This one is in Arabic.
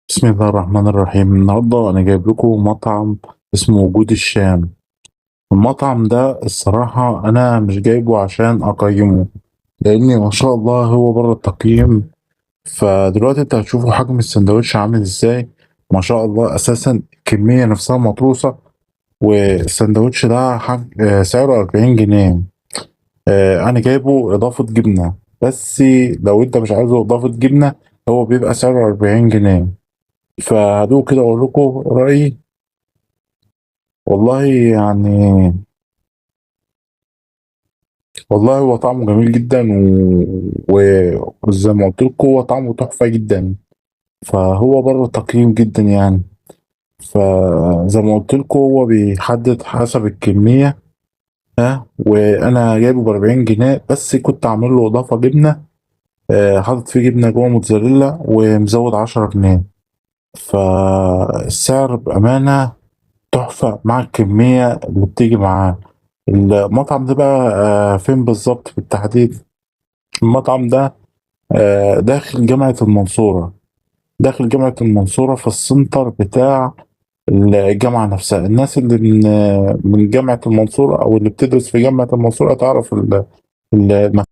بسم الله الرحمن الرحيم. النهاردة أنا جايب لكم مطعم اسمه وجود الشام. المطعم ده الصراحة أنا مش جايبه عشان أقيمه، لأني ما شاء الله هو بره التقييم. فدلوقتي أنت هتشوفوا حجم السندوتش عامل إزاي. ما شاء الله، أساسا الكمية نفسها مطروسة. والسندوتش ده سعره 40 جنيه. أنا جايبه إضافة جبنة، بس لو أنت مش عايزه إضافة جبنة هو بيبقى سعره 40 جنيه. فهدوق كده أقول لكم رأيي. والله يعني والله هو طعمه جميل جدا وزي ما قلت لكم هو طعمه تحفة جدا. فهو بره التقييم جدا يعني. فزي ما قلت لكم هو بيحدد حسب الكمية. وانا جايبه ب40 جنيه، بس كنت عامل له اضافة جبنة. حاطط فيه جبنة جوه موتزاريلا ومزود 10 جنيه. فالسعر بأمانة تحفة مع الكمية اللي بتيجي معاه. المطعم ده بقى فين بالظبط بالتحديد؟ المطعم ده داخل جامعة المنصورة. داخل جامعة المنصورة في السنتر بتاع الجامعة نفسها. الناس اللي من جامعة المنصورة أو اللي بتدرس في جامعة المنصورة تعرف المكان.